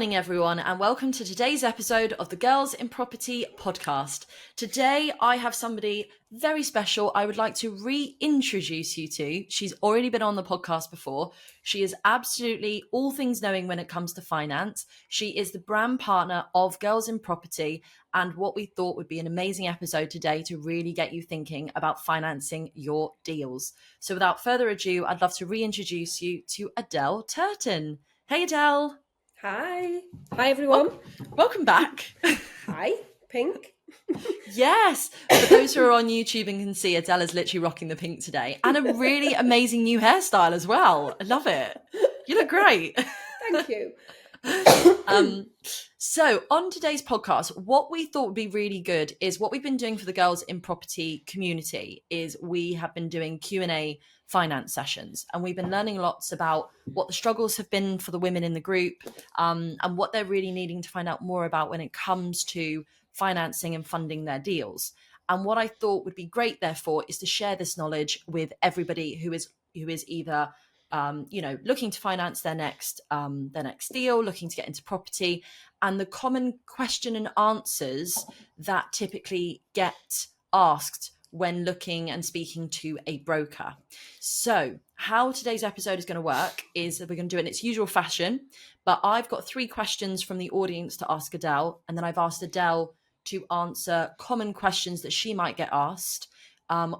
morning, everyone, and welcome to today's episode of the Girls in Property podcast. Today, I have somebody very special I would like to reintroduce you to. She's already been on the podcast before. She is absolutely all things knowing when it comes to finance. She is the brand partner of Girls in Property, and what we thought would be an amazing episode today to really get you thinking about financing your deals. So without further ado, I'd love to reintroduce you to Adele Turton. Hey, Adele. Hi everyone. Welcome back. Hi, Pink. Yes, for those who are on YouTube and can see, Adele is literally rocking the pink today, and a really amazing new hairstyle as well. I love it. You look great. Thank you. So on today's podcast, what we thought would be really good is what we've been doing for the Girls in Property community is we have been doing Q&A finance sessions, and we've been learning lots about what the struggles have been for the women in the group, and what they're really needing to find out more about when it comes to financing and funding their deals. And what I thought would be great, therefore, is to share this knowledge with everybody who is either looking to finance their next deal, looking to get into property, and the common question and answers that typically get asked when looking and speaking to a broker. So how today's episode is going to work is that we're going to do it in its usual fashion, but I've got 3 questions from the audience to ask Adele, and then I've asked Adele to answer common questions that she might get asked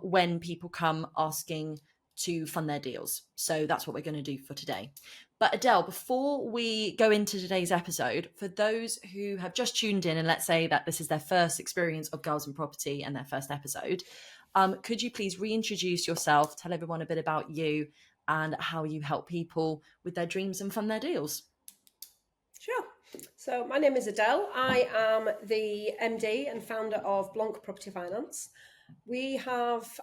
when people come asking to fund their deals. So that's what we're going to do for today. But Adele, before we go into today's episode, for those who have just tuned in and let's say that this is their first experience of Girls in Property and their first episode, could you please reintroduce yourself, tell everyone a bit about you and how you help people with their dreams and fund their deals? Sure. So my name is Adele. I am the MD and founder of Blanc Property Finance. We have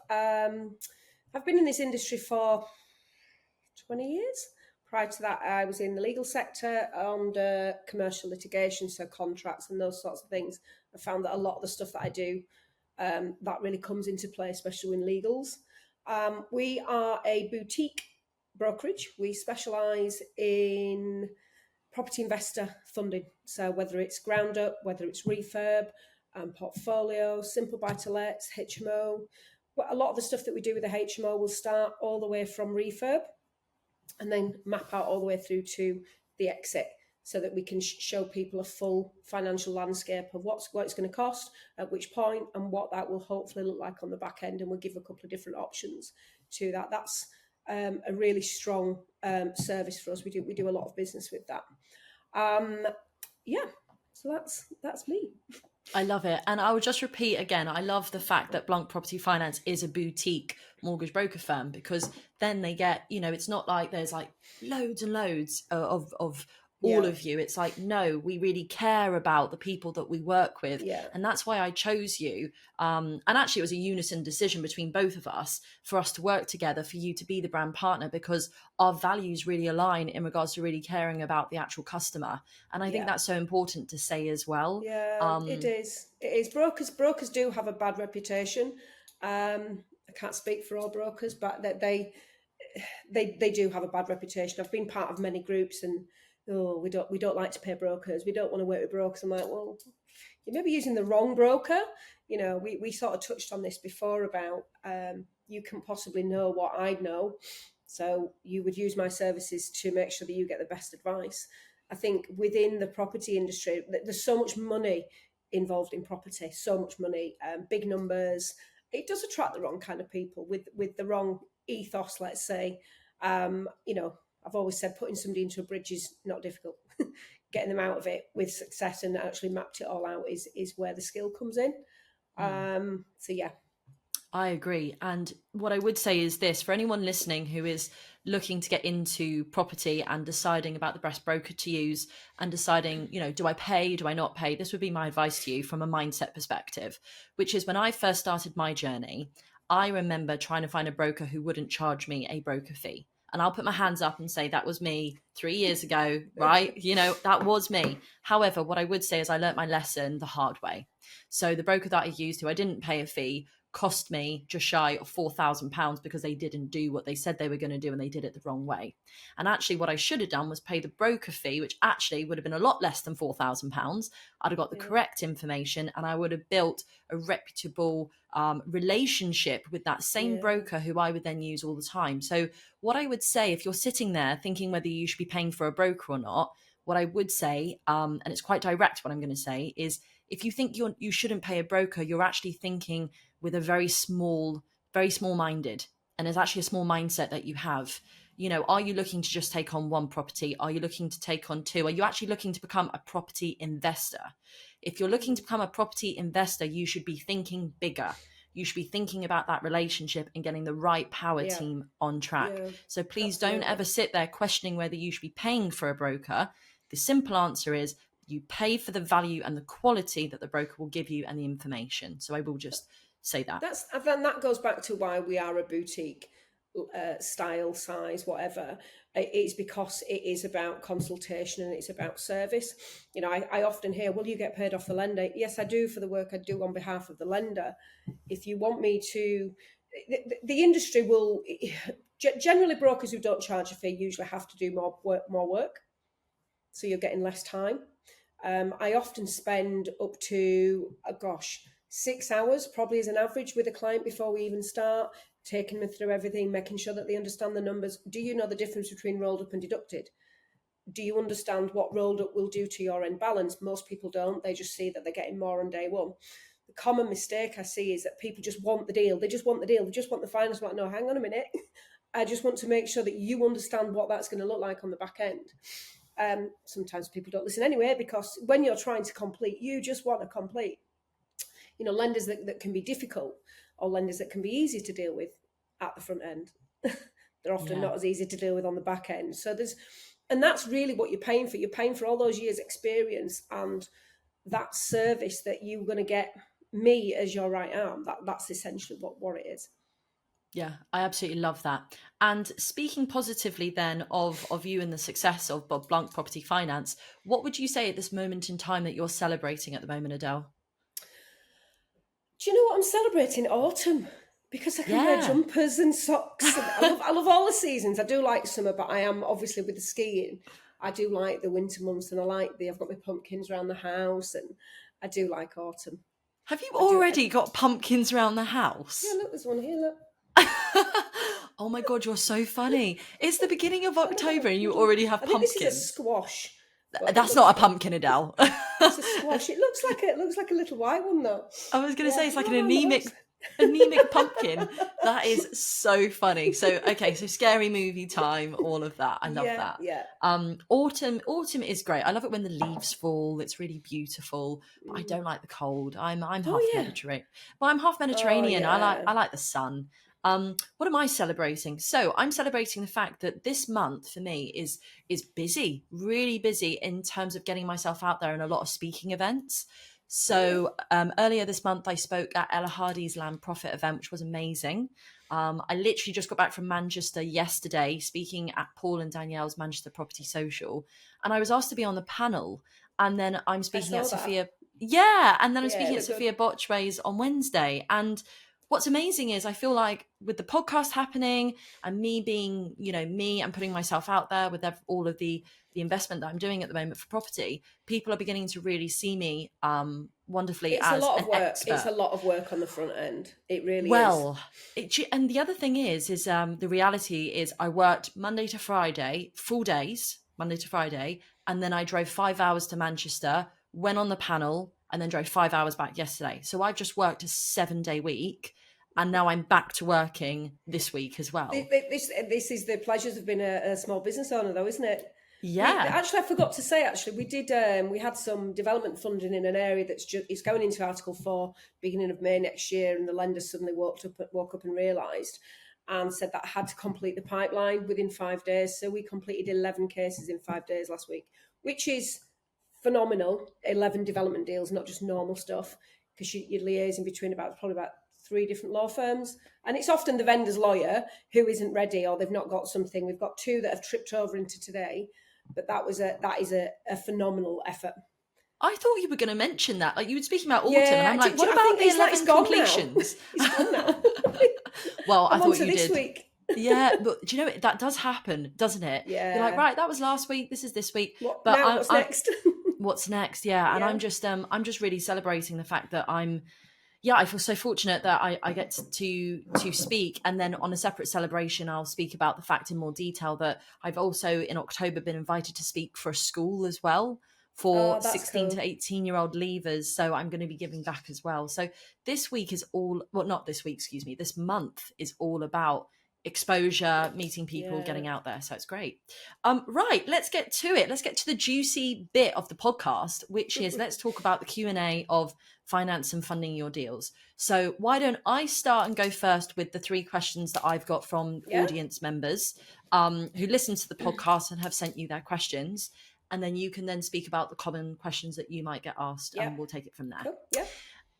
I've been in this industry for 20 years. Prior to that, I was in the legal sector under commercial litigation, so contracts and those sorts of things. I found that a lot of the stuff that I do, that really comes into play, especially in legals. We are a boutique brokerage. We specialise in property investor funding. So whether it's ground up, whether it's refurb, portfolio, simple buy-to-lets, HMO. A lot of the stuff that we do with the HMO will start all the way from refurb and then map out all the way through to the exit so that we can show people a full financial landscape of what it's going to cost, at which point, and what that will hopefully look like on the back end. And we'll give a couple of different options to that. That's a really strong service for us. We do a lot of business with that. So that's me. I love it. And I will just repeat again, I love the fact that Blanc Property Finance is a boutique mortgage broker firm, because then they get, it's not like there's like loads and loads of all of you. It's like, no, we really care about the people that we work with. Yeah. And that's why I chose you. And actually it was a unison decision between both of us for us to work together, for you to be the brand partner, because our values really align in regards to really caring about the actual customer. And I think that's so important to say as well. Yeah, it is. Brokers do have a bad reputation. I can't speak for all brokers, but they do have a bad reputation. I've been part of many groups and we don't like to pay brokers. We don't want to work with brokers. I'm like, well, you may be using the wrong broker. We sort of touched on this before about you can possibly know what I know. So you would use my services to make sure that you get the best advice. I think within the property industry, there's so much money involved in property, so much money, big numbers. It does attract the wrong kind of people with the wrong ethos, let's say. I've always said putting somebody into a bridge is not difficult. Getting them out of it with success and actually mapped it all out is where the skill comes in. So yeah. I agree. And what I would say is this, for anyone listening who is looking to get into property and deciding about the best broker to use and deciding, do I pay, do I not pay? This would be my advice to you from a mindset perspective, which is when I first started my journey, I remember trying to find a broker who wouldn't charge me a broker fee. And I'll put my hands up and say that was me 3 years ago, right? That was me. However, what I would say is I learnt my lesson the hard way. So the broker that I used, who I didn't pay a fee, cost me just shy of £4,000 because they didn't do what they said they were going to do and they did it the wrong way. And actually what I should have done was pay the broker fee, which actually would have been a lot less than £4,000. I'd have got the correct information and I would have built a reputable relationship with that same broker who I would then use all the time. So what I would say, if you're sitting there thinking whether you should be paying for a broker or not, what I would say, and it's quite direct what I'm going to say, is if you think you shouldn't pay a broker, you're actually thinking with a very small minded, and there's actually a small mindset that you have. Are you looking to just take on one property? Are you looking to take on two? Are you actually looking to become a property investor? If you're looking to become a property investor, you should be thinking bigger. You should be thinking about that relationship and getting the right power team on track. So please don't ever sit there questioning whether you should be paying for a broker. The simple answer is you pay for the value and the quality that the broker will give you and the information. So I will just say that. That goes back to why we are a boutique style, size, whatever. It's because it is about consultation and it's about service. I often hear, well, you get paid off the lender. Yes, I do, for the work I do on behalf of the lender. If you want me to, the industry will, generally brokers who don't charge a fee usually have to do more work. So you're getting less time. I often spend up to, 6 hours probably as an average with a client before we even start, taking them through everything, making sure that they understand the numbers. Do you know the difference between rolled up and deducted? Do you understand what rolled up will do to your end balance? Most people don't. They just see that they're getting more on day one. The common mistake I see is that people just want the deal. They just want the deal. They just want the finance. Like, no, hang on a minute. I just want to make sure that you understand what that's going to look like on the back end. Sometimes people don't listen anyway, because when you're trying to complete, you just want to complete. Lenders that can be difficult, or lenders that can be easy to deal with at the front end, they're often not as easy to deal with on the back end. So that's really what you're paying for. You're paying for all those years experience and that service that you're going to get me as your right arm. That's essentially what it is. Yeah, I absolutely love that. And speaking positively then of you and the success of Blanc Property Finance, what would you say at this moment in time that you're celebrating at the moment, Adele? Do you know what I'm celebrating? Autumn, because I can wear jumpers and socks. And I love all the seasons. I do like summer, but I am obviously with the skiing. I do like the winter months, and I've got my pumpkins around the house, and I do like autumn. Have you already got pumpkins around the house? Yeah, look, there's one here, look. Oh my God, you're so funny. It's the beginning of October and you already have pumpkins. This is a squash. That's not a pumpkin, Adele. It's a squash. It looks like a little white one, though. I was going to say it's like an anemic pumpkin. That is so funny. So scary movie time, all of that. I love that. Yeah. Autumn is great. I love it when the leaves fall. It's really beautiful. But I don't like the cold. I'm half Mediterranean. Well, I'm half Mediterranean. I like the sun. What am I celebrating? So I'm celebrating the fact that this month for me is busy, really busy in terms of getting myself out there in a lot of speaking events. So earlier this month, I spoke at Ella Hardy's Land Profit event, which was amazing. I literally just got back from Manchester yesterday, speaking at Paul and Danielle's Manchester Property Social. And I was asked to be on the panel. And then I'm speaking at Sophia. Yeah. And then I'm speaking at Sophia Botchway's on Wednesday. And what's amazing is I feel like with the podcast happening and me being, me and putting myself out there with all of the investment that I'm doing at the moment for property, people are beginning to really see me wonderfully as an expert. It's a lot of work on the front end. It really is. And the other thing is the reality is I worked Monday to Friday, full days, Monday to Friday, and then I drove 5 hours to Manchester, went on the panel, and then drove 5 hours back yesterday. So I've just worked a 7-day week. And now I'm back to working this week as well. This is the pleasures of being a small business owner, though, isn't it? Yeah. I forgot to say, we did. We had some development funding in an area it's going into Article 4, beginning of May next year, and the lenders suddenly woke up and realised and said that I had to complete the pipeline within 5 days. So we completed 11 cases in 5 days last week, which is phenomenal. 11 development deals, not just normal stuff, because you're liaising between probably about 3 different law firms, and it's often the vendor's lawyer who isn't ready or they've not got something. We've got 2 that have tripped over into today, but that is a phenomenal effort. I thought you were going to mention that. Like, you were speaking about autumn, and Yeah, I'm like, what I about think the it's 11 gone now. completions? It's gone now. Well, I I'm on thought to you this did. week. Yeah, but do you know that does happen, doesn't it? You're like, Yeah. right, that was last week. This is this week. What But now? What's next? what's next? Yeah, and Yeah. I'm just really celebrating the fact that I feel so fortunate that I get to speak, and then on a separate celebration, I'll speak about the fact in more detail that I've also in October been invited to speak for a school as well for Oh, that's 16 cool. to 18-year-old leavers. So I'm going to be giving back as well. So this week is all, well, not this week, excuse me, this month is all about exposure, meeting people, Yeah. getting out there. So it's great. Right, let's get to it. Let's get to the juicy bit of the podcast, which is let's talk about the Q&A of finance and funding your deals. So why don't I start and go first with the 3 questions that I've got from Yeah. audience members who listen to the podcast and have sent you their questions. And then you can then speak about the common questions that you might get asked, Yeah. and we'll take it from there. Cool. Yeah.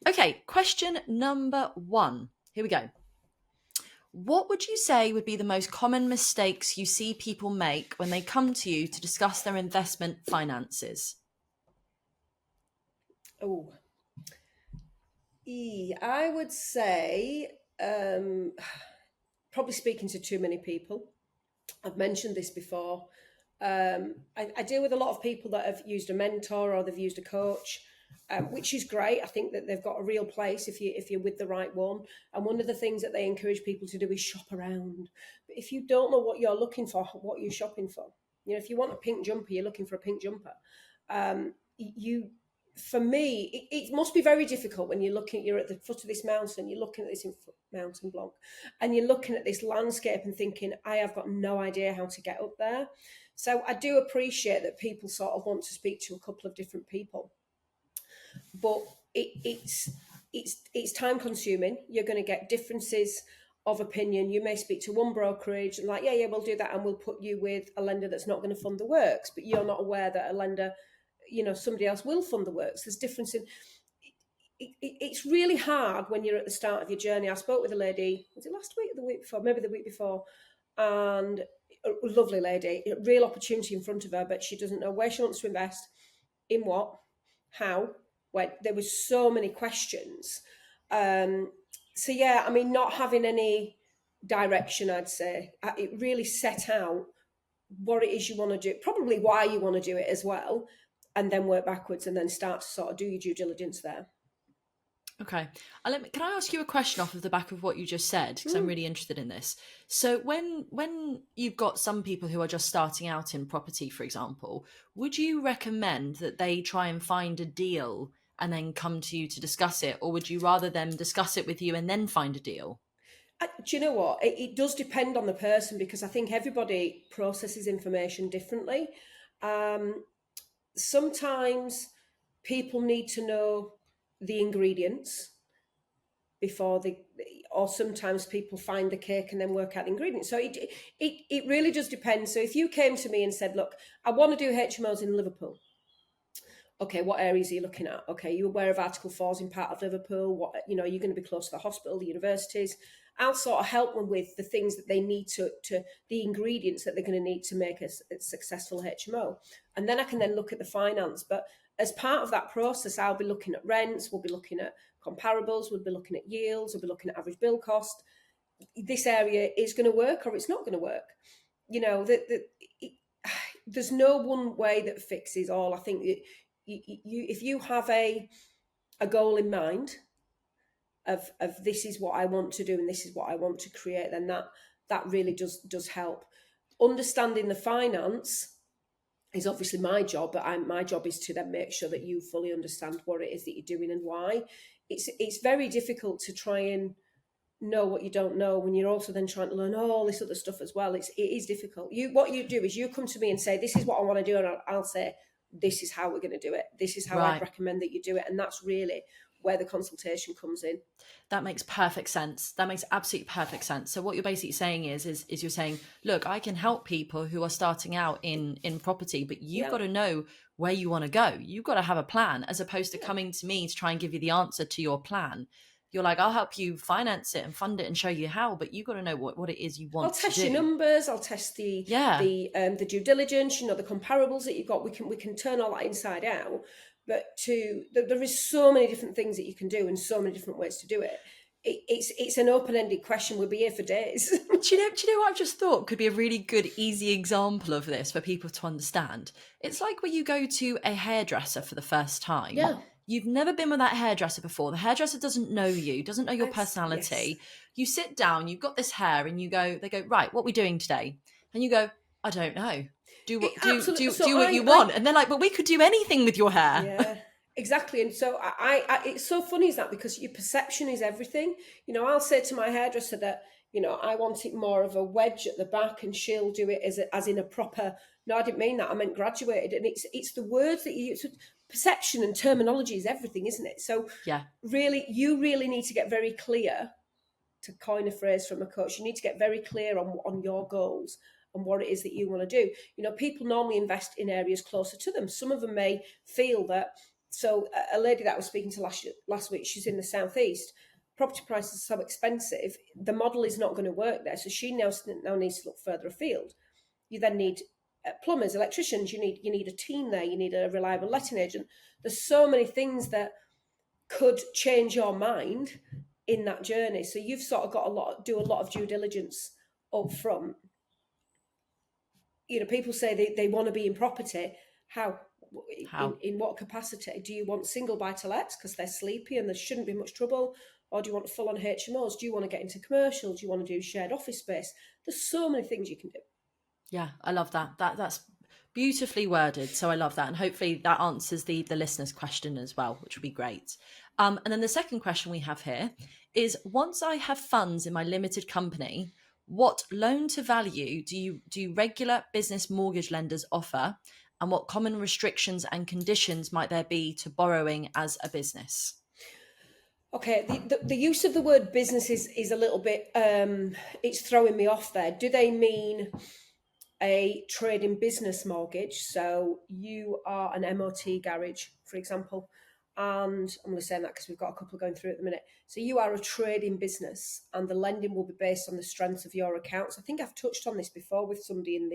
Okay, question number 1. Here we go. What would you say would be the most common mistakes you see people make when they come to you to discuss their investment finances? Oh, I would say probably speaking to too many people. I've mentioned this before. I deal with a lot of people that have used a mentor or they've used a coach, which is great. I think that they've got a real place if you're with the right one. And one of the things that they encourage people to do is shop around. But if you don't know what you're looking for, what you're shopping for, if you want a pink jumper, you're looking for a pink jumper. For me, it must be very difficult when you're at the foot of this mountain, you're looking at this mountain Blanc, and you're looking at this landscape and thinking, I have got no idea how to get up there. So I do appreciate that people sort of want to speak to a couple of different people, but it's time consuming. You're going to get differences of opinion. You may speak to one brokerage and like, yeah, we'll do that, and we'll put you with a lender that's not going to fund the works, but you're not aware that a lender, somebody else will fund the works. There's difference in it's really hard when you're at the start of your journey. I spoke with a lady, was it last week or the week before? Maybe the week before. And a lovely lady, a real opportunity in front of her, but she doesn't know where she wants to invest, in what, how, when. There was so many questions. So yeah, I mean, not having any direction, I'd say. It really set out what it is you want to do, probably why you want to do it as well, and then work backwards and then start to sort of do your due diligence there. Okay. Can I ask you a question off of the back of what you just said? Because I'm really interested in this. So when you've got some people who are just starting out in property, for example, would you recommend that they try and find a deal and then come to you to discuss it? Or would you rather them discuss it with you and then find a deal? Do you know what? It does depend on the person, because I think everybody processes information differently. Sometimes people need to know the ingredients before or sometimes people find the cake and then work out the ingredients. So it really does depend. So if you came to me and said, look, I want to do HMOs in Liverpool. Okay, what areas are you looking at? Okay, you're aware of Article 4's in part of Liverpool. What, you're going to be close to the hospital, the universities. I'll sort of help them with the things that they need to the ingredients that they're going to need to make a successful HMO. And then I can then look at the finance. But as part of that process, I'll be looking at rents, we'll be looking at comparables, we'll be looking at yields, we'll be looking at average bill cost. This area is going to work or it's not going to work. There's no one way that fixes all. I think if you have a goal in mind of this is what I want to do and this is what I want to create, then that really does help. Understanding the finance is obviously my job, but my job is to then make sure that you fully understand what it is that you're doing and why. It's very difficult to try and know what you don't know when you're also then trying to learn all this other stuff as well. It is difficult. What you do is you come to me and say, this is what I want to do, and I'll say, this is how we're going to do it. This is how I'd recommend that you do it. And that's really where the consultation comes in. That makes perfect sense. That makes absolutely perfect sense. So what you're basically saying is you're saying, look, I can help people who are starting out in property, but you've got to know where you want to go. You've got to have a plan, as opposed to coming to me to try and give you the answer to your plan. You're like, I'll help you finance it and fund it and show you how, but you've got to know what it is you want to do. I'll test your numbers. I'll test the due diligence, the comparables that you've got. We can turn all that inside out. But there is so many different things that you can do and so many different ways to do it. It's an open-ended question. We'll be here for days. Do you know what I've just thought could be a really good, easy example of this for people to understand? It's like when you go to a hairdresser for the first time. Yeah. You've never been with that hairdresser before. The hairdresser doesn't know you, doesn't know your Yes. personality. You sit down, you've got this hair, and they go, right, what are we doing today? And you go, I don't know. Absolutely. So Do what you want. And they're like, but we could do anything with your hair. Yeah, exactly. And so I it's so funny is that because your perception is everything. I'll say to my hairdresser that, I want it more of a wedge at the back, and she'll do it as in a proper, no, I didn't mean that, I meant graduated. And it's the words that you use. Perception and terminology is everything, isn't it? So Yeah. really, you really need to get very clear, to coin a phrase from a coach. You need to get very clear on your goals and what it is that you want to do. People normally invest in areas closer to them. Some of them may feel that. So a lady that I was speaking to last week, she's in the southeast. Property prices are so expensive, the model is not going to work there. So she now needs to look further afield. You then need plumbers, electricians. You need a team there. You need a reliable letting agent. There's so many things that could change your mind in that journey. So you've sort of got do a lot of due diligence up front. People say they want to be in property. How? In what capacity? Do you want single buy-to-lets because they're sleepy and there shouldn't be much trouble? Or do you want full-on HMOs? Do you want to get into commercial? Do you want to do shared office space? There's so many things you can do. Yeah, I love that. That's beautifully worded. So I love that. And hopefully that answers the listener's question as well, which would be great. And then the second question we have here is, once I have funds in my limited company, what loan to value do regular business mortgage lenders offer? And what common restrictions and conditions might there be to borrowing as a business? Okay, the use of the word business is a little bit, it's throwing me off there. Do they mean a trading business mortgage? So you are an MOT garage, for example, and I'm only saying that because we've got a couple going through at the minute. So you are a trading business, and the lending will be based on the strength of your accounts. I think I've touched on this before with somebody in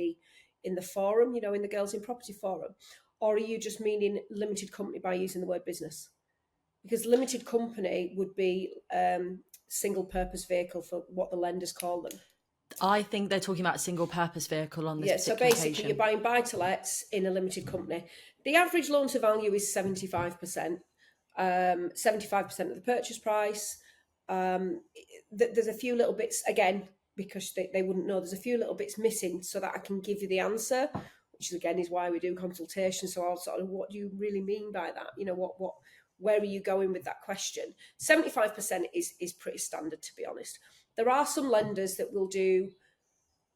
the forum, in the Girls in Property forum. Or are you just meaning limited company by using the word business? Because limited company would be single purpose vehicle for what the lenders call them. I think they're talking about a single purpose vehicle on this particular particular so basically occasion. You're buying buy-to-lets in a limited company. The average loan to value is 75%. 75% of the purchase price. There's a few little bits, again, because they wouldn't know, there's a few little bits missing so that I can give you the answer, which again is why we do consultation. So I'll sort of, what do you really mean by that? Where are you going with that question? 75% is pretty standard, to be honest. There are some lenders that will do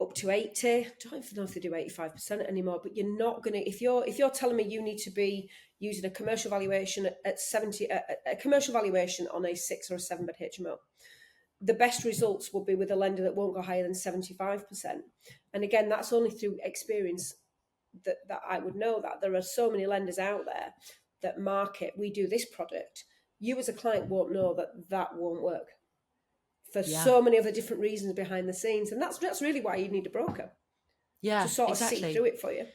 up to 80. I don't even know if they do 85% anymore, but you're not going to, if you're telling me you need to be using a commercial valuation at 70, a commercial valuation on a 6 or a 7 bed HMO, the best results will be with a lender that won't go higher than 75%. And again, that's only through experience that I would know that. There are so many lenders out there that market, we do this product. You as a client won't know that won't work for so many other different reasons behind the scenes. And that's really why you need a broker. Yeah, to sort of exactly. see through it for you.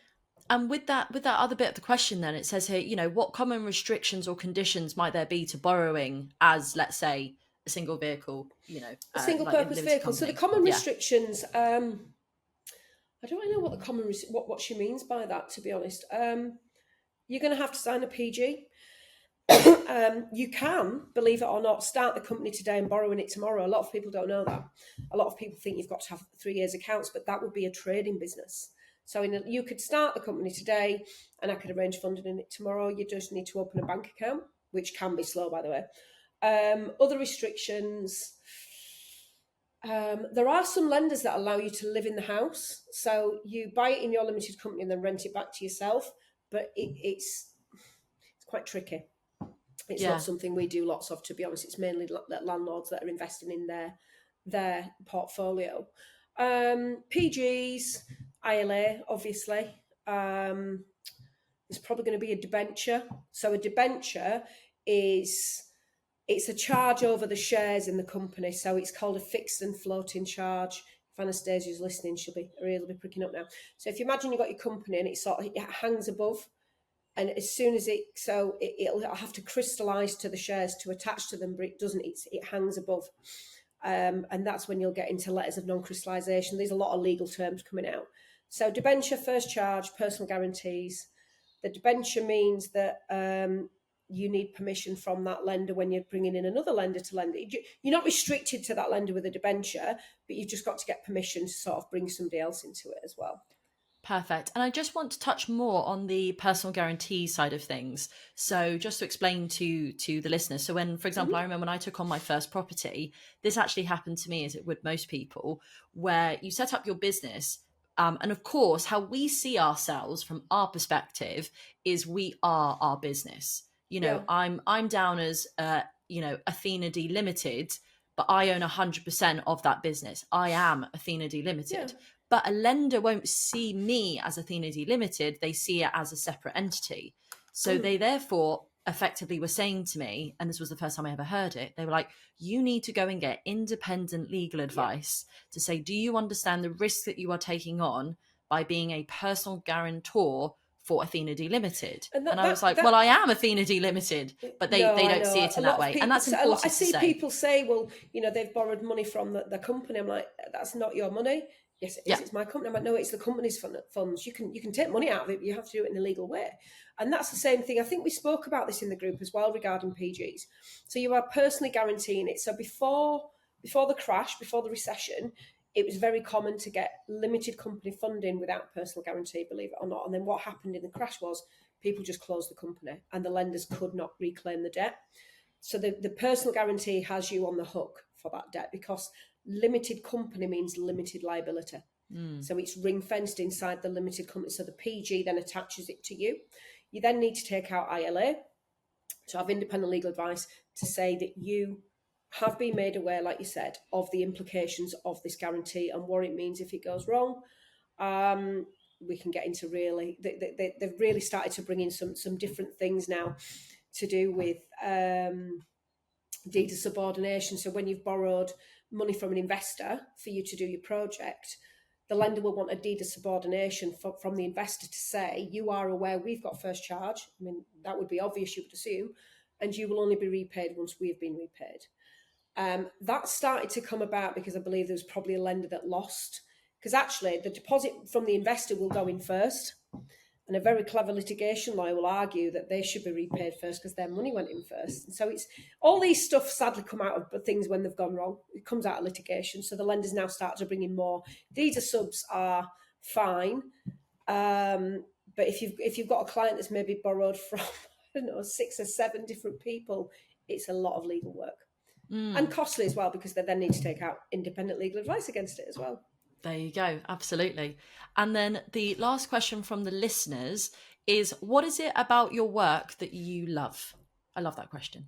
And with that other bit of the question, then it says here, what common restrictions or conditions might there be to borrowing as, let's say, a single vehicle, a single purpose vehicle. Company. So the common restrictions, I don't really know what the common what she means by that, to be honest. You're going to have to sign a PG. You can, believe it or not, start the company today and borrowing it tomorrow. A lot of people don't know that. A lot of people think you've got to have 3 years accounts, but that would be a trading business. So you could start the company today and I could arrange funding in it tomorrow. You just need to open a bank account, which can be slow, by the way. Other restrictions. There are some lenders that allow you to live in the house. So you buy it in your limited company and then rent it back to yourself. But it's quite tricky. It's not something we do lots of, to be honest. It's mainly landlords that are investing in their portfolio. PGs, ILA, obviously. There's probably going to be a debenture. So a debenture it's a charge over the shares in the company. So it's called a fixed and floating charge. If Anastasia's listening, her ears will be pricking up now. So if you imagine you've got your company and it hangs above And as soon as it'll have to crystallize to the shares to attach to them, but it doesn't. It hangs above, and that's when you'll get into letters of non-crystallization. There's a lot of legal terms coming out. So debenture, first charge, personal guarantees. The debenture means that you need permission from that lender when you're bringing in another lender to lend. You're not restricted to that lender with a debenture, but you've just got to get permission to sort of bring somebody else into it as well. Perfect. And I just want to touch more on the personal guarantee side of things. So just to explain to the listeners. So when, for example, I remember when I took on my first property, this actually happened to me, as it would most people, where you set up your business. And of course, how we see ourselves from our perspective is we are our business. Yeah. I'm down as, Athena D Limited, but I own 100% of that business. I am Athena D Limited. Yeah. But a lender won't see me as Athena D Limited. They see it as a separate entity. So they therefore effectively were saying to me, and this was the first time I ever heard it, they were like, you need to go and get independent legal advice to say, do you understand the risk that you are taking on by being a personal guarantor for Athena D Limited? And I was like, well, I am Athena D Limited, but they don't see it in that way. And that's important to say. I see people say, well, they've borrowed money from the company. I'm like, that's not your money. Yes, it is. It's my company. I'm like, no, it's the company's funds. You can take money out of it, but you have to do it in a legal way. And that's the same thing. I think we spoke about this in the group as well regarding PGs. So you are personally guaranteeing it. So before the crash, before the recession, it was very common to get limited company funding without personal guarantee, believe it or not. And then what happened in the crash was people just closed the company and the lenders could not reclaim the debt. So the personal guarantee has you on the hook for that debt because limited company means limited liability. So it's ring fenced inside the limited company. So the PG then attaches it to you. You then need to take out ILA to have independent legal advice to say that you have been made aware, like you said, of the implications of this guarantee and what it means if it goes wrong. We can get into really, they've really started to bring in some different things now to do with deed of subordination. So when you've borrowed money from an investor for you to do your project, the lender will want a deed of subordination from the investor to say, you are aware we've got first charge. I mean, that would be obvious, you would assume, and you will only be repaid once we've been repaid. That started to come about because I believe there was probably a lender that lost, because actually the deposit from the investor will go in first, and a very clever litigation lawyer will argue that they should be repaid first because their money went in first. And so it's all these stuff sadly come out of things when they've gone wrong. It comes out of litigation. So the lenders now start to bring in more. These are subs are fine. But if you've got a client that's maybe borrowed from, I don't know, 6 or 7 different people, it's a lot of legal work. And costly as well, because they then need to take out independent legal advice against it as well. There you go. Absolutely. And then the last question from the listeners is, what is it about your work that you love? I love that question.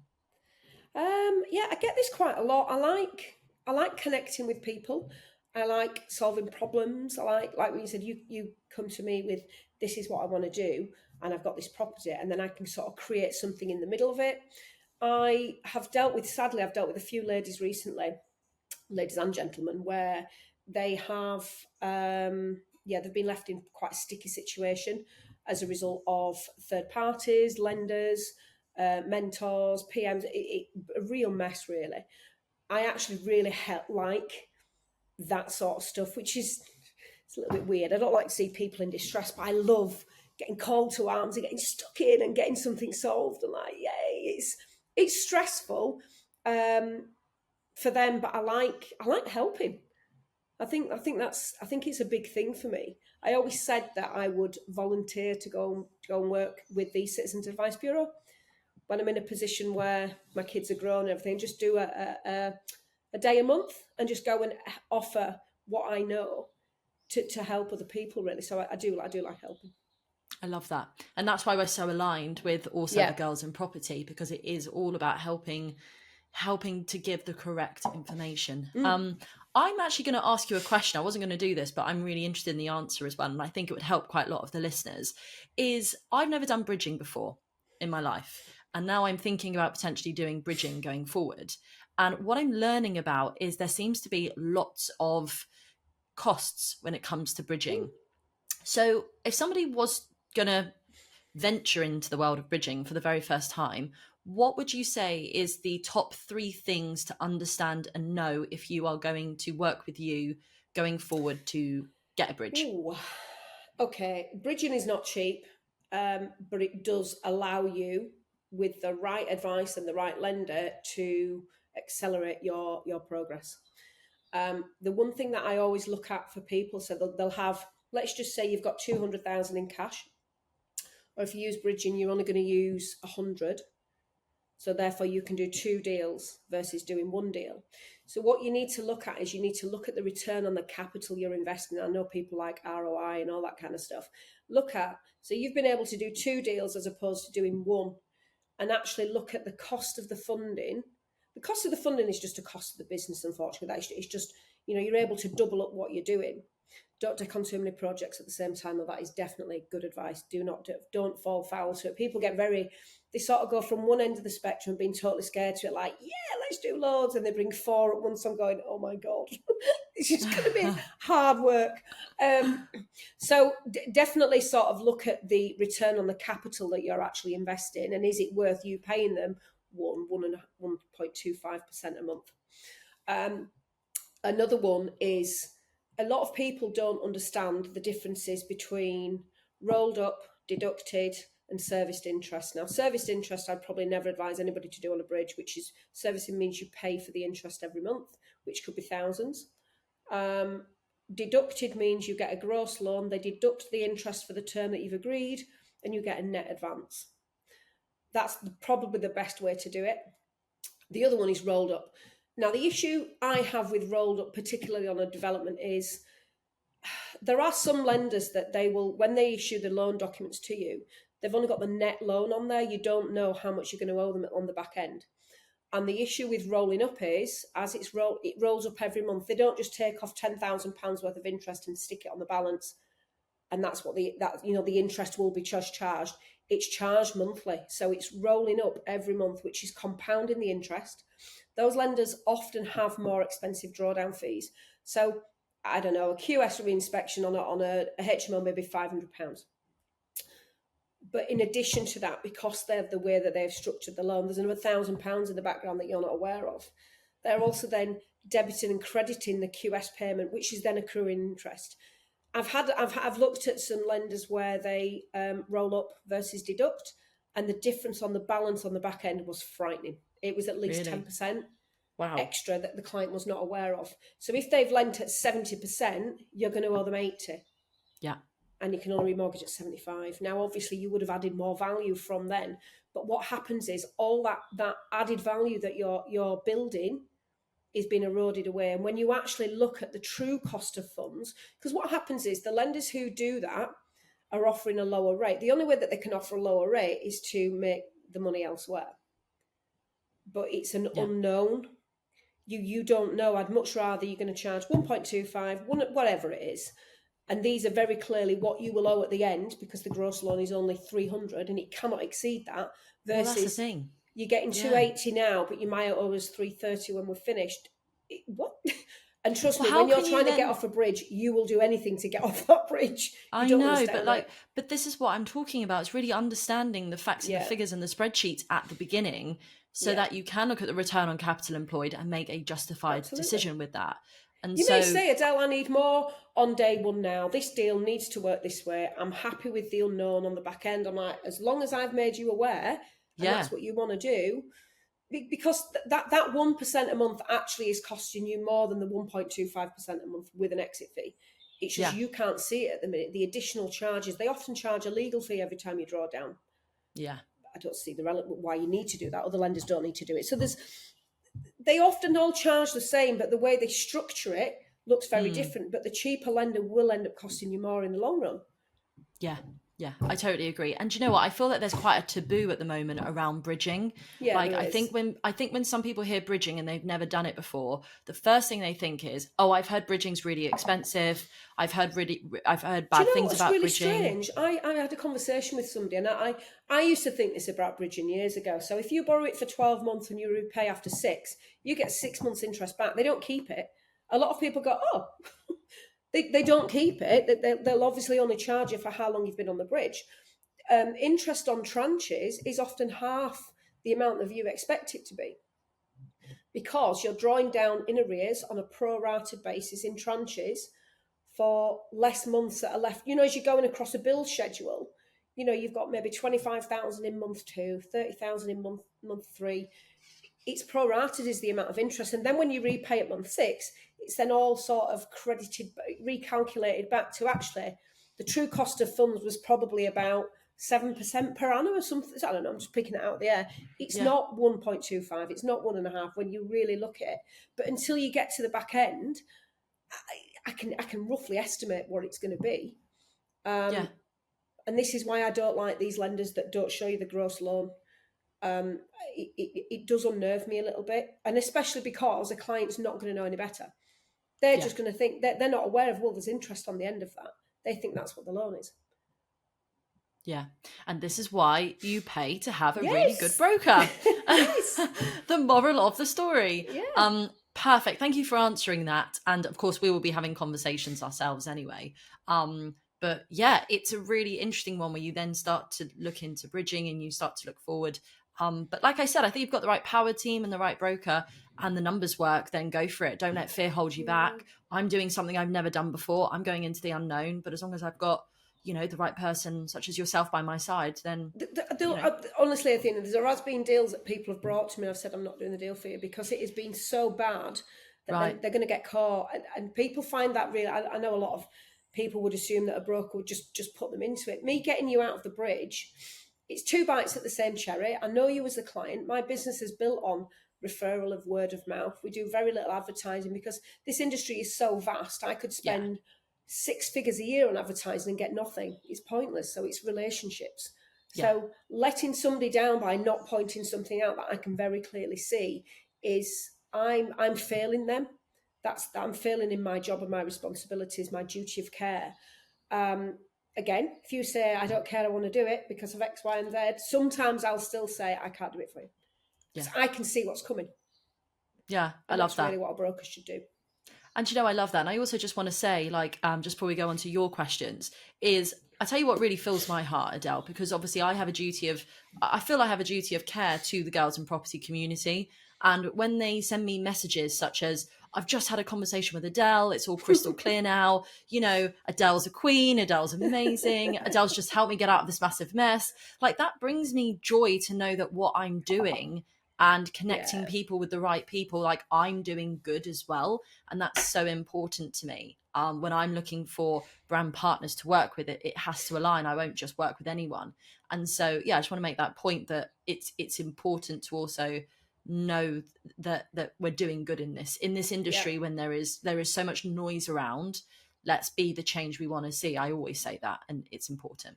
I get this quite a lot. I like connecting with people. I like solving problems. I like when you said you come to me with, this is what I want to do, and I've got this property, and then I can sort of create something in the middle of it. Sadly, I've dealt with a few ladies recently, ladies and gentlemen, where they have, they've been left in quite a sticky situation as a result of third parties, lenders, mentors, PMs, a real mess, really. I actually really like that sort of stuff, which is, it's a little bit weird. I don't like to see people in distress, but I love getting called to arms and getting stuck in and getting something solved. And like, yay, it's stressful for them, but I like helping. I think it's a big thing for me. I always said that I would volunteer to go and work with the Citizens Advice Bureau when I'm in a position where my kids are grown and everything. Just do a day a month and just go and offer what I know to help other people, really. So I do like helping. I love that. And that's why we're so aligned with also the Girls in Property, because it is all about helping to give the correct information. I'm actually going to ask you a question. I wasn't going to do this, but I'm really interested in the answer as well. And I think it would help quite a lot of the listeners. I've never done bridging before in my life. And now I'm thinking about potentially doing bridging going forward. And what I'm learning about is there seems to be lots of costs when it comes to bridging. So if somebody was going to venture into the world of bridging for the very first time, what would you say is the top 3 things to understand and know if you are going to work with you going forward to get a bridge? Ooh, okay. Bridging is not cheap, but it does allow you, with the right advice and the right lender, to accelerate your progress. The one thing that I always look at for people, so they'll have, let's just say you've got 200,000 in cash, or if you use bridging, you're only going to use 100. So therefore you can do 2 deals versus doing 1 deal. So what you need to look at is you need to look at the return on the capital you're investing. I know people like ROI and all that kind of stuff. So you've been able to do 2 deals as opposed to doing 1, and actually look at the cost of the funding. The cost of the funding is just a cost of the business, unfortunately. It's just, you're able to double up what you're doing. Don't take on too many projects at the same time. That is definitely good advice. Don't fall foul to it. People they sort of go from one end of the spectrum, being totally scared to it, like, yeah, let's do loads, and they bring 4 at once. I'm going, oh my god, this is going to be hard work. So definitely sort of look at the return on the capital that you're actually investing, and is it worth you paying them 1.25% a month. Another one is, a lot of people don't understand the differences between rolled up, deducted, and serviced interest. Now, serviced interest, I'd probably never advise anybody to do on a bridge, which is, servicing means you pay for the interest every month, which could be thousands. Deducted means you get a gross loan, they deduct the interest for the term that you've agreed, and you get a net advance. That's probably the best way to do it. The other one is rolled up. Now, the issue I have with rolled up, particularly on a development, is there are some lenders that they will, when they issue the loan documents to you, they've only got the net loan on there. You don't know how much you're going to owe them on the back end. And the issue with rolling up is, as it rolls up every month. They don't just take off £10,000 worth of interest and stick it on the balance, and that's what the interest will be charged. It's charged monthly, so it's rolling up every month, which is compounding the interest. Those lenders often have more expensive drawdown fees. So I don't know, a QS reinspection on a HMO may be £500. But in addition to that, because they're the way that they've structured the loan, there's another £1,000 in the background that you're not aware of. They're also then debiting and crediting the QS payment, which is then accruing interest. I've looked at some lenders where they roll up versus deduct, and the difference on the balance on the back end was frightening. It was at least 10% extra that the client was not aware of. So if they've lent at 70%, you're going to owe them 80. Yeah. And you can only remortgage at 75. Now, obviously, you would have added more value from then. But what happens is all that added value that you're building is being eroded away. And when you actually look at the true cost of funds, because what happens is the lenders who do that are offering a lower rate. The only way that they can offer a lower rate is to make the money elsewhere. But it's an unknown. You don't know. I'd much rather you're going to charge 1.25, whatever it is. And these are very clearly what you will owe at the end, because the gross loan is only 300 and it cannot exceed that. Versus, well, that's the thing. You're getting 280 now, but you might owe us 330 when we're finished. What? And trust me, when you're trying to get off a bridge, you will do anything to get off that bridge. I know, but this is what I'm talking about. It's really understanding the facts and the figures and the spreadsheets at the beginning, so that you can look at the return on capital employed and make a justified decision with that. And you may say, Adele, I need more on day one now. This deal needs to work this way. I'm happy with the unknown on the back end. I'm like, as long as I've made you aware, and that's what you want to do, because that 1% a month actually is costing you more than the 1.25% a month with an exit fee. It's just you can't see it at the minute. The additional charges, they often charge a legal fee every time you draw down. Yeah. I don't see the relevant why you need to do that. Other lenders don't need to do it. So they often all charge the same, but the way they structure it looks very different. But the cheaper lender will end up costing you more in the long run. Yeah, I totally agree. And you know what? I feel that there's quite a taboo at the moment around bridging. Yeah, like I think when some people hear bridging and they've never done it before, the first thing they think is, "Oh, I've heard bridging's really expensive. I've heard bad things about really bridging." Strange. I had a conversation with somebody, and I used to think this about bridging years ago. So if you borrow it for 12 months and you repay after 6, you get 6 months interest back. They don't keep it. A lot of people go, "Oh." They don't keep it. They'll obviously only charge you for how long you've been on the bridge. interest on tranches is often half the amount of you expect it to be, because you're drawing down in arrears on a pro-rata basis in tranches for less months that are left. As you're going across a bill schedule, you've got maybe 25,000 in month 2, 30,000 in month 3. It's prorated as the amount of interest, and then when you repay at month 6, it's then all sort of recalculated back to actually the true cost of funds was probably about 7% per annum or something. I don't know, I'm just picking it out of the air. It's not 1.25, it's not 1.5 when you really look at it. But until you get to the back end, I can roughly estimate what it's going to be. And this is why I don't like these lenders that don't show you the gross loan. It does unnerve me a little bit, and especially because a client's not going to know any better. They're just going to think that they're not aware of, well, there's interest on the end of that. They think that's what the loan is. Yeah. And this is why you pay to have a really good broker. The moral of the story. Yeah. Perfect. Thank you for answering that. And of course, we will be having conversations ourselves anyway. But yeah, it's a really interesting one where you then start to look into bridging and you start to look forward. But like I said, I think you've got the right power team and the right broker and the numbers work, then go for it. Don't let fear hold you back. I'm doing something I've never done before. I'm going into the unknown. But as long as I've got the right person such as yourself by my side, then honestly, Athena, there has been deals that people have brought to me and I've said, I'm not doing the deal for you because it has been so bad that they're going to get caught. And people find that really, I know a lot of people would assume that a broker would just put them into it. Me getting you out of the bridge, it's 2 bites at the same cherry. I know you as a client. My business is built on referral of word of mouth. We do very little advertising because this industry is so vast. I could spend 6 figures a year on advertising and get nothing. It's pointless. So it's relationships. So letting somebody down by not pointing something out that I can very clearly see is I'm failing them. I'm failing in my job and my responsibilities, my duty of care. Again, if you say, I don't care, I want to do it because of X, Y, and Z, sometimes I'll still say, I can't do it for you. Because I can see what's coming. Yeah, I love that. That's really what a broker should do. And I love that. And I also just want to say, just before we go on to your questions, is I tell you what really fills my heart, Adele, because obviously I feel I have a duty of care to the girls in property community. And when they send me messages such as, I've just had a conversation with Adele, it's all crystal clear now, Adele's a queen, Adele's amazing, Adele's just helped me get out of this massive mess. Like, that brings me joy to know that what I'm doing and connecting people with the right people, like, I'm doing good as well. And that's so important to me. When I'm looking for brand partners to work with, it has to align. I won't just work with anyone. And so, I just want to make that point that it's important to also know that we're doing good in this industry when there is so much noise around. Let's be the change we want to see. I always say that, and it's important.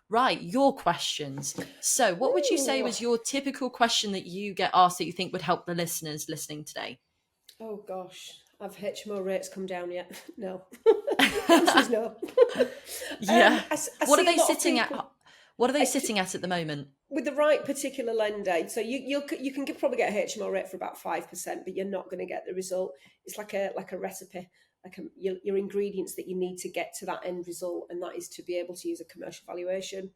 Right, your questions. So what would you say was your typical question that you get asked that you think would help the listeners listening today? Oh gosh, have HMO rates come down yet? No. The answer is no. What are they sitting at? What are they sitting at the moment? With the right particular lender, so you can probably get a HMO rate for about 5%, but you're not going to get the result. It's like a recipe, your ingredients that you need to get to that end result, and that is to be able to use a commercial valuation.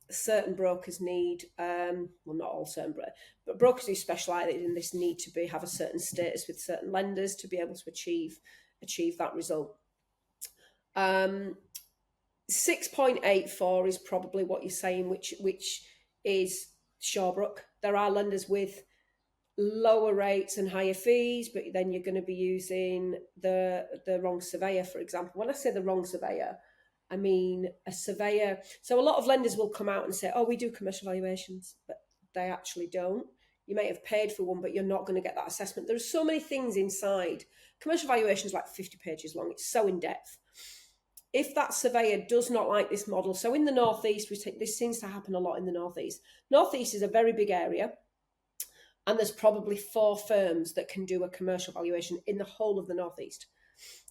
Certain brokers need, well, not all certain brokers, but brokers who specialise in this need to have a certain status with certain lenders to be able to achieve that result. 6.84 is probably what you're saying, which is Shawbrook. There are lenders with lower rates and higher fees, but then you're going to be using the wrong surveyor, for example. When I say the wrong surveyor, I mean a surveyor. So a lot of lenders will come out and say, oh, we do commercial valuations, but they actually don't. You may have paid for one, but you're not going to get that assessment. There are so many things inside. Commercial valuation is like 50 pages long. It's so in depth. If that surveyor does not like this model, so in the Northeast, this seems to happen a lot in the Northeast. Northeast is a very big area, and there's probably 4 firms that can do a commercial valuation in the whole of the Northeast,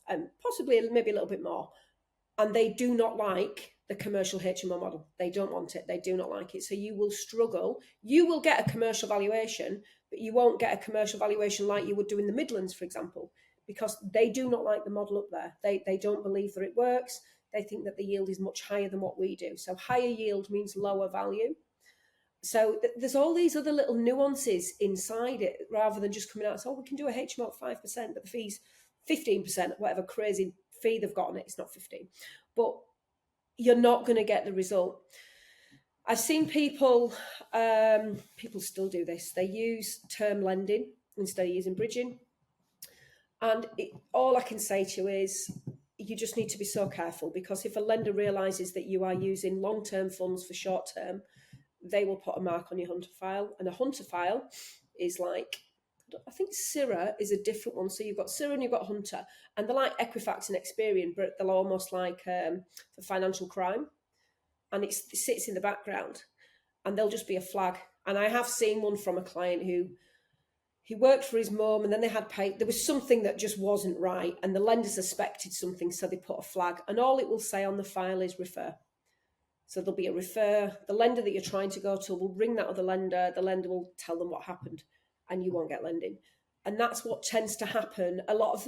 and possibly maybe a little bit more. And they do not like the commercial HMO model. They don't want it. They do not like it. So you will struggle. You will get a commercial valuation, but you won't get a commercial valuation like you would do in the Midlands, for example, because they do not like the model up there. They don't believe that it works. they think that the yield is much higher than what we do. So higher yield means lower value. So there's all these other little nuances inside it, rather than just coming out and saying, oh, we can do a HMO at 5%, but the fee's 15%, whatever crazy fee they've got on it. It's not 15. But you're not going to get the result. I've seen people still do this. They use term lending instead of using bridging. And all I can say to you is you just need to be so careful, because if a lender realises that you are using long-term funds for short-term, they will put a mark on your hunter file. And a hunter file is like, I think Syrah is a different one. So you've got Syrah and you've got Hunter, and they're like Equifax and Experian, but they're almost like for financial crime. And it sits in the background, and there'll just be a flag. And I have seen one from a client who he worked for his mum, and then they had paid. There was something that just wasn't right, and the lender suspected something, so they put a flag. And all it will say on the file is refer. So there'll be a refer. The lender that you're trying to go to will ring that other lender. The lender will tell them what happened, and you won't get lending. And that's what tends to happen. A lot of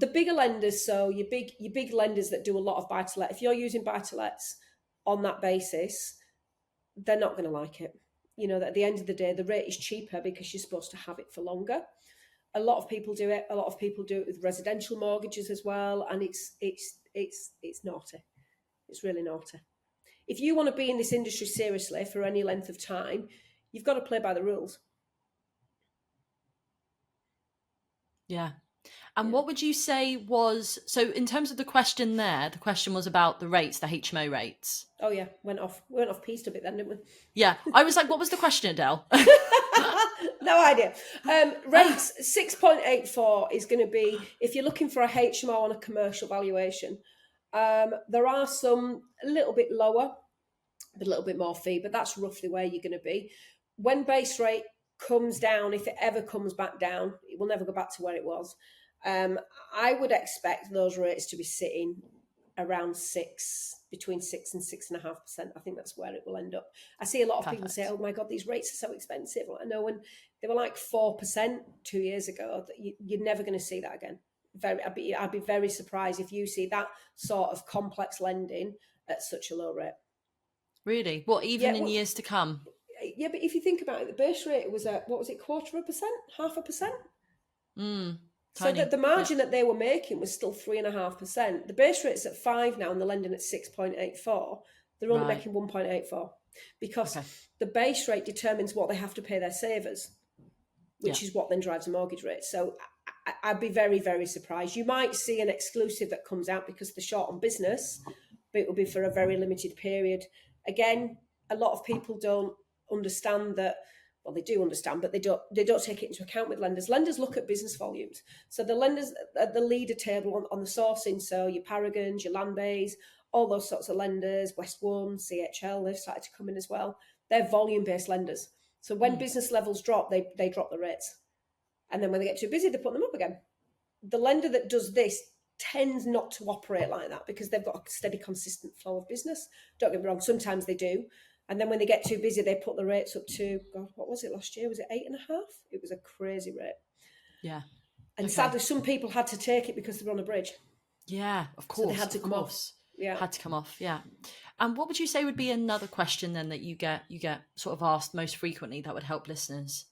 the bigger lenders, so your big lenders that do a lot of buy-to-let, if you're using buy-to-lets on that basis, they're not going to like it. You know, that at the end of the day, the rate is cheaper because you're supposed to have it for longer. A lot of people do it. A lot of people do it with residential mortgages as well, and it's naughty. It's really naughty. If you want to be in this industry seriously for any length of time, you've got to play by the rules. Yeah. And what would you say was, so in terms of the question there, the question was about the rates, the HMO rates. Oh yeah, we went off piste a bit then, didn't we? Yeah. I was like, what was the question, Adele? No idea. Rates, 6.84 is going to be, if you're looking for a HMO on a commercial valuation. There are some a little bit lower, but a little bit more fee, but that's roughly where you're going to be. When base rate comes down, if it ever comes back down, it will never go back to where it was. I would expect those rates to be sitting around between 6 and 6.5%. I think that's where it will end up. I see a lot of people say, oh my God, these rates are so expensive. I know when they were like 4% 2 years ago, that you're never going to see that again. I'd be very surprised if you see that sort of complex lending at such a low rate. Really? What, even in years to come? Yeah, but if you think about it, the base rate was at, what was it, 0.25%, 0.5%? So that the margin that they were making was still 3.5%. The base rate's at 5 now, and they're lending at 6.84. They're only making 1.84 because the base rate determines what they have to pay their savers, which is what then drives the mortgage rate. So I'd be very, very surprised. You might see an exclusive that comes out because they're short on business, but it will be for a very limited period. Again, a lot of people don't understand that. Well, they do understand, but they don't take it into account with lenders. Lenders look at business volumes. So the lenders at the leader table on the sourcing, so your Paragons, your Landbays, all those sorts of lenders, West One, CHL, they've started to come in as well. They're volume-based lenders. So when business levels drop, they drop the rates. And then when they get too busy, they put them up again. The lender that does this tends not to operate like that because they've got a steady, consistent flow of business. Don't get me wrong, sometimes they do. And then when they get too busy, they put the rates up to, God, what was it last year? Was it 8.5? It was a crazy rate. Yeah. And sadly, some people had to take it because they were on a bridge. Yeah, of course. So they had to come off. Yeah. Had to come off, yeah. And what would you say would be another question then that you get sort of asked most frequently that would help listeners?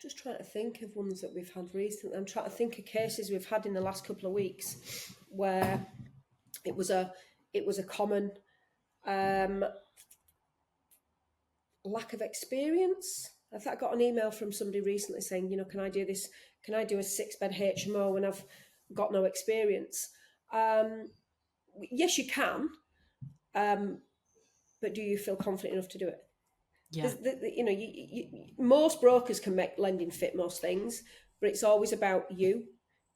Just trying to think of ones that we've had recently. I'm trying to think of cases we've had in the last couple of weeks where it was a common lack of experience. I think I got an email from somebody recently saying, can I do this? Can I do a 6-bed HMO when I've got no experience? Yes, you can. But do you feel confident enough to do it? Yeah. Most brokers can make lending fit most things, but it's always about you.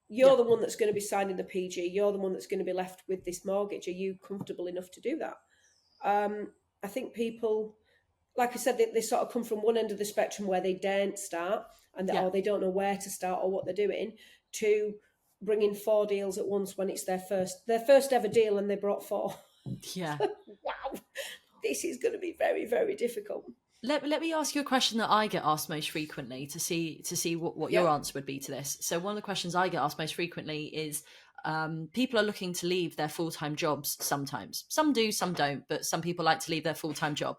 You're the one that's going to be signing the PG. You're the one that's going to be left with this mortgage. Are you comfortable enough to do that? I think people, like I said, they sort of come from one end of the spectrum where they daren't start and or they don't know where to start or what they're doing, to bringing 4 deals at once when it's their first ever deal and they brought 4. Yeah. Wow. This is going to be very, very difficult. Let me ask you a question that I get asked most frequently to see what your Yep. answer would be to this. So one of the questions I get asked most frequently is people are looking to leave their full-time jobs sometimes. Some do, some don't, but some people like to leave their full-time job.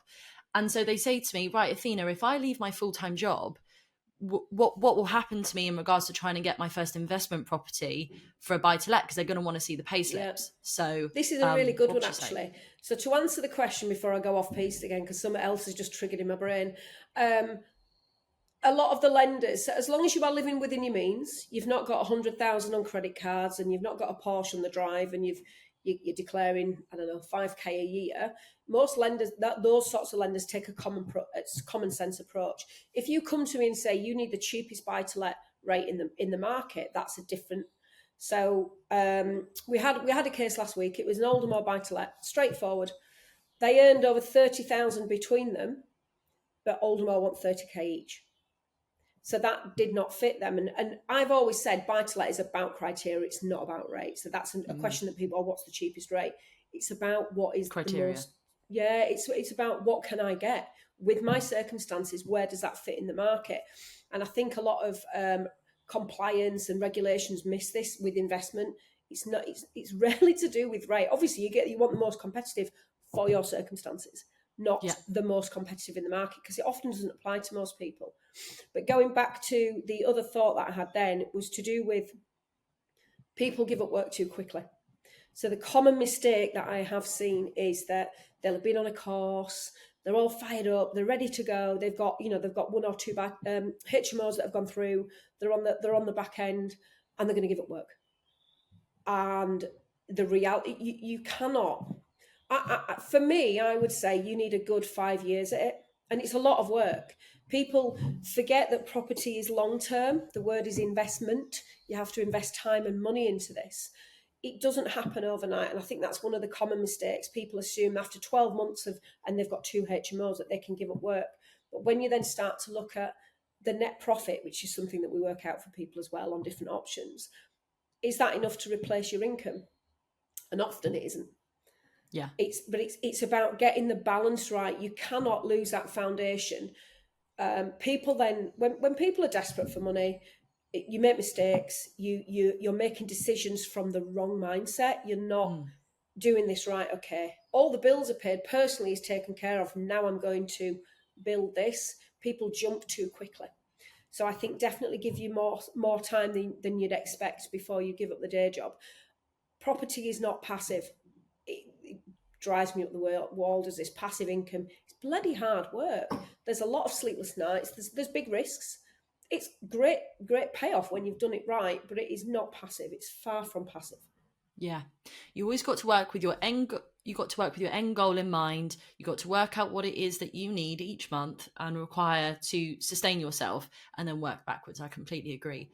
And so they say to me, right, Athena, if I leave my full-time job, what will happen to me in regards to trying to get my first investment property for a buy to let, because they're going to want to see the pay Yeah. slips. So This is a really good what one, would you say? actually. So to answer the question before I go off piece again, because something else has just triggered in my brain, a lot of the lenders, as long as you are living within your means, you've not got 100,000 on credit cards, and you've not got a Porsche on the drive, and you're declaring, I don't know, 5k a year. Most lenders, those sorts of lenders, take a common sense approach. If you come to me and say you need the cheapest buy to let rate in the market, that's a different. So we had a case last week. It was an Aldermore buy to let, straightforward. They earned over 30,000 between them, but Aldermore want 30k each. So that did not fit them. And I've always said buy to let is about criteria, it's not about rate. So that's a question that people, what's the cheapest rate? It's about what is Criteria. the most, yeah, it's about what can I get with my circumstances, where does that fit in the market? And I think a lot of compliance and regulations miss this with investment. It's rarely to do with rate. Obviously you want the most competitive for your circumstances, not the most competitive in the market, because it often doesn't apply to most people. But going back to the other thought that I had then, was to do with people give up work too quickly. So the common mistake that I have seen is that they'll have been on a course, they're all fired up, they're ready to go. They've got one or two HMOs that have gone through. They're on the back end, and they're going to give up work. And the reality, you cannot. For me, I would say you need a good 5 years at it, and it's a lot of work. People forget that property is long term. The word is investment. You have to invest time and money into this. It doesn't happen overnight, and I think that's one of the common mistakes. People assume after 12 months and they've got 2 HMOs that they can give up work. But when you then start to look at the net profit, which is something that we work out for people as well on different options, is that enough to replace your income? And often it isn't. Yeah. It's about getting the balance right. You cannot lose that foundation. People then, when people are desperate for money, you make mistakes. You're making decisions from the wrong mindset. You're not doing this right. Okay, all the bills are paid. Personally is taken care of. Now I'm going to build this. People jump too quickly. So I think definitely give you more time than you'd expect before you give up the day job. Property is not passive. It drives me up the wall. Does this passive income? It's bloody hard work. There's a lot of sleepless nights. There's big risks. It's great payoff when you've done it right, but it is not passive. It's far from passive. Yeah, you always got to work with your end. You got to work with your end goal in mind. You got to work out what it is that you need each month and require to sustain yourself, and then work backwards. I completely agree.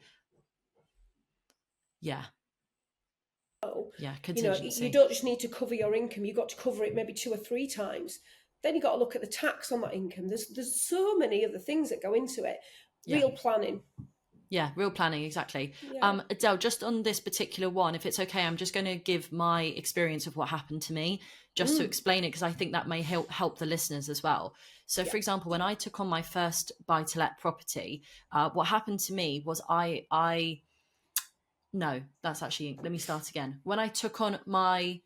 Yeah. Yeah, You don't just need to cover your income. You've got to cover it maybe 2 or 3 times. Then you've got to look at the tax on that income. There's so many other things that go into it. Real planning. Yeah, real planning, exactly. Yeah. Adele, just on this particular one, if it's okay, I'm just going to give my experience of what happened to me, just to explain it, because I think that may help the listeners as well. So, for example, when I took on my first buy-to-let property, what happened to me was no, that's actually, let me start again. When I took on my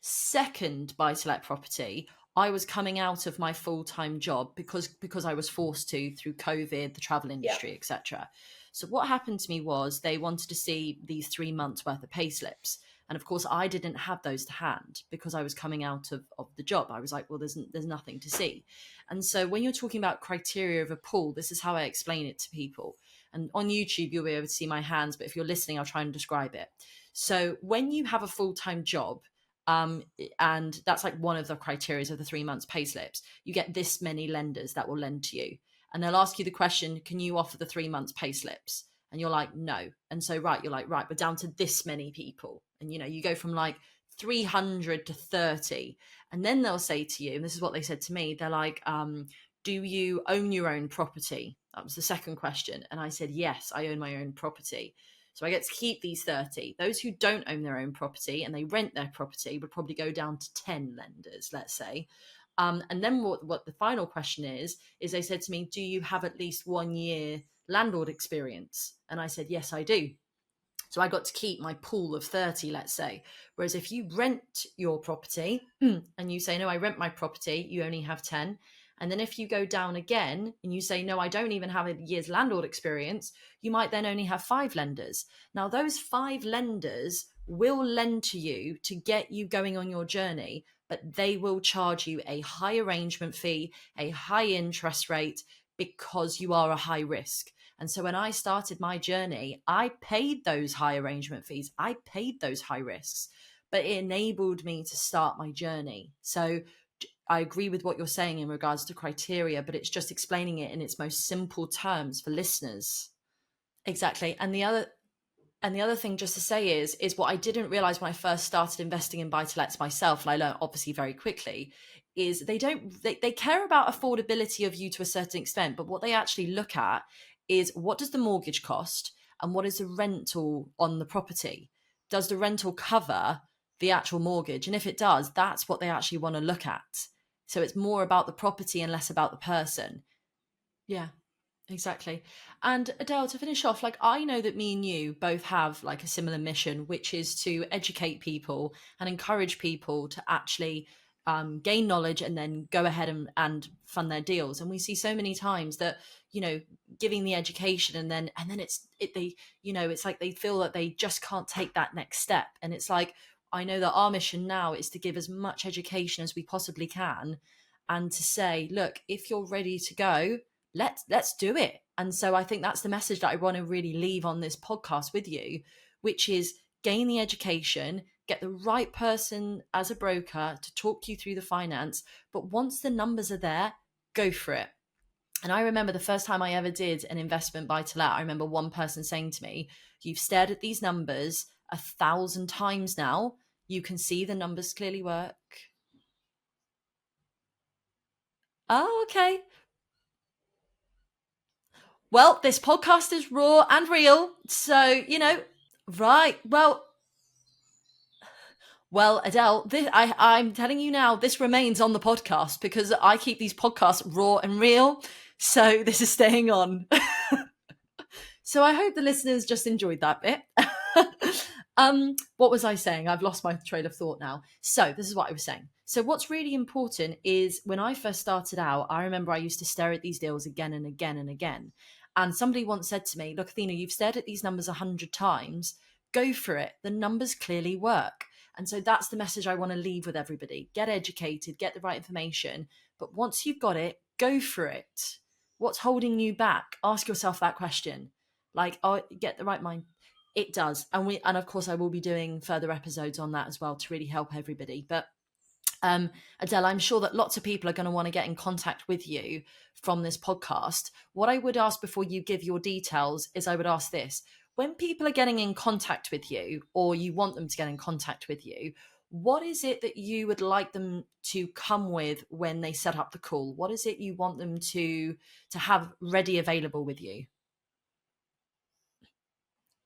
second buy-to-let property, I was coming out of my full-time job because I was forced to through COVID, the travel industry, etc. So what happened to me was they wanted to see these 3 months worth of pay slips. And of course, I didn't have those to hand because I was coming out of the job. I was like, well, there's nothing to see. And so when you're talking about criteria of a pool, this is how I explain it to people. And on YouTube, you'll be able to see my hands, but if you're listening, I'll try and describe it. So when you have a full-time job, and that's like one of the criteria of the 3 months pay slips, you get this many lenders that will lend to you. And they'll ask you the question, can you offer the 3 months pay slips? And you're like, no. And so, you're like, right, we're down to this many people. And, you go from like 300 to 30. And then they'll say to you, and this is what they said to me, they're like, do you own your own property? That was the second question. And I said, yes, I own my own property. So I get to keep these 30. Those who don't own their own property and they rent their property would probably go down to 10 lenders, let's say. And then what the final question is they said to me, do you have at least 1 year landlord experience? And I said, yes, I do. So I got to keep my pool of 30, let's say. Whereas if you rent your property and you say, no, I rent my property, you only have 10. And then if you go down again and you say, no, I don't even have a year's landlord experience, you might then only have 5 lenders. Now, those 5 lenders will lend to you to get you going on your journey, but they will charge you a high arrangement fee, a high interest rate, because you are a high risk. And so when I started my journey, I paid those high arrangement fees. I paid those high risks, but it enabled me to start my journey. So I agree with what you're saying in regards to criteria, but it's just explaining it in its most simple terms for listeners. Exactly. And the other thing just to say is what I didn't realize when I first started investing in buy-to-lets myself, and I learned obviously very quickly, is they care about affordability of you to a certain extent, but what they actually look at is what does the mortgage cost and what is the rental on the property? Does the rental cover the actual mortgage? And if it does, that's what they actually want to look at. So it's more about the property and less about the person. Yeah. Exactly. And Adele, to finish off, like I know that me and you both have like a similar mission, which is to educate people and encourage people to actually gain knowledge and then go ahead and fund their deals. And we see so many times that, giving the education and then it's like they feel that they just can't take that next step. And it's like, I know that our mission now is to give as much education as we possibly can and to say, look, if you're ready to go, let's do it. And so I think that's the message that I want to really leave on this podcast with you, which is gain the education, get the right person as a broker to talk you through the finance, but once the numbers are there, go for it. And I remember the first time I ever did an investment buy to let, I remember one person saying to me, you've stared at these numbers 1,000 times now, you can see the numbers clearly work. Oh, okay. Well, this podcast is raw and real. So, right. Well, Adele, I'm telling you now, this remains on the podcast because I keep these podcasts raw and real. So this is staying on. So I hope the listeners just enjoyed that bit. What was I saying? I've lost my train of thought now. So this is what I was saying. So what's really important is when I first started out, I remember I used to stare at these deals again and again and again. And somebody once said to me, look, Athena, you've stared at these numbers 100 times. Go for it. The numbers clearly work. And so that's the message I want to leave with everybody. Get educated, get the right information. But once you've got it, go for it. What's holding you back? Ask yourself that question. Like, get the right mind. It does. And of course I will be doing further episodes on that as well to really help everybody. But Adele, I'm sure that lots of people are going to want to get in contact with you from this podcast. What I would ask before you give your details is I would ask this. When people are getting in contact with you or you want them to get in contact with you, what is it that you would like them to come with when they set up the call? What is it you want them to have ready available with you?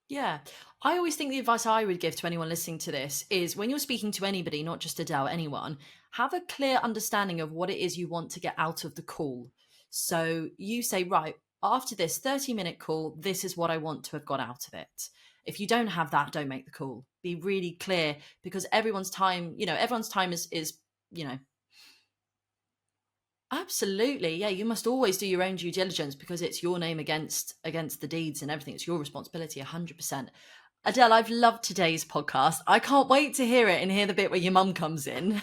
Yeah. I always think the advice I would give to anyone listening to this is when you're speaking to anybody, not just Adele, anyone, have a clear understanding of what it is you want to get out of the call. So you say, right, after this 30-minute call, this is what I want to have got out of it. If you don't have that, don't make the call. Be really clear because everyone's time is, absolutely. Yeah, you must always do your own due diligence because it's your name against the deeds and everything. It's your responsibility 100%. Adele, I've loved today's podcast. I can't wait to hear it and hear the bit where your mum comes in.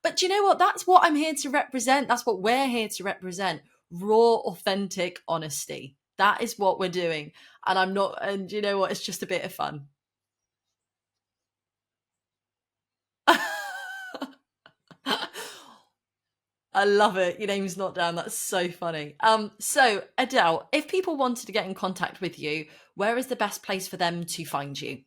But do you know what? That's what I'm here to represent. That's what we're here to represent. Raw, authentic honesty. That is what we're doing. And you know what? It's just a bit of fun. I love it. Your name's not down. That's so funny. So Adele, if people wanted to get in contact with you, where is the best place for them to find you?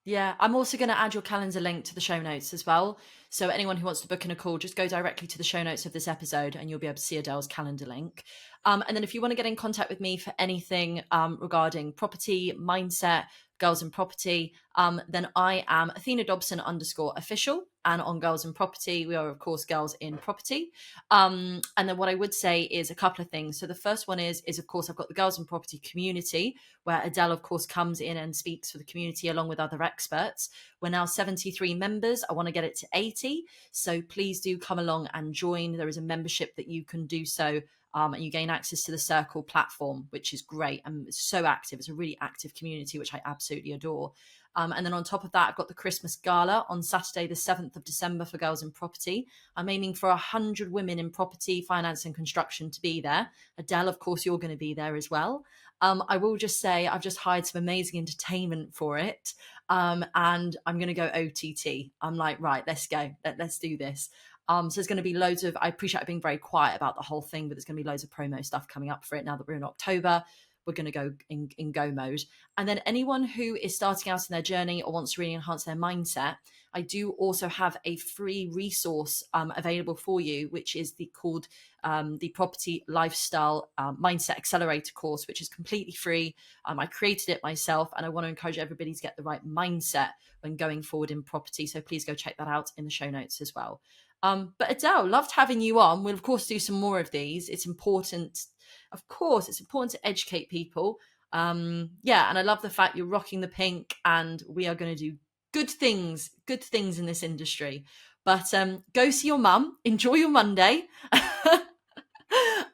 Yeah, I'm also going to add your calendar link to the show notes as well. So anyone who wants to book in a call, just go directly to the show notes of this episode and you'll be able to see Adele's calendar link. And then if you want to get in contact with me for anything regarding property, mindset, Girls in Property, then I am Athena Dobson _official. And on Girls in Property, we are, of course, Girls in Property. And then what I would say is a couple of things. So the first one is of course, I've got the Girls in Property community, where Adele, of course, comes in and speaks for the community along with other experts. We're now 73 members. I want to get it to 80. So please do come along and join. There is a membership that you can do so. And you gain access to the Circle platform, which is great. And it's so active. It's a really active community, which I absolutely adore. And then on top of that, I've got the Christmas Gala on Saturday, the 7th of December for Girls in Property. I'm aiming for 100 women in property, finance and construction to be there. Adele, of course, you're going to be there as well. I will just say I've just hired some amazing entertainment for it. And I'm going to go OTT. I'm like, right, let's go. Let's do this. So there's going to be loads of, I appreciate being very quiet about the whole thing, but there's going to be loads of promo stuff coming up for it now that we're in October. We're going to go in go mode. And then anyone who is starting out in their journey or wants to really enhance their mindset, I do also have a free resource available for you, which is called the Property Lifestyle Mindset Accelerator course, which is completely free. I created it myself, and I want to encourage everybody to get the right mindset when going forward in property. So please go check that out in the show notes as well. But Adele, loved having you on. We'll, of course, do some more of these. It's important. Of course, it's important to educate people. And I love the fact you're rocking the pink, and we are going to do good things in this industry. But go see your mum, enjoy your Monday.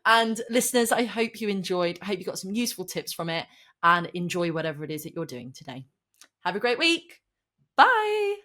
And listeners, I hope you enjoyed. I hope you got some useful tips from it, and enjoy whatever it is that you're doing today. Have a great week. Bye.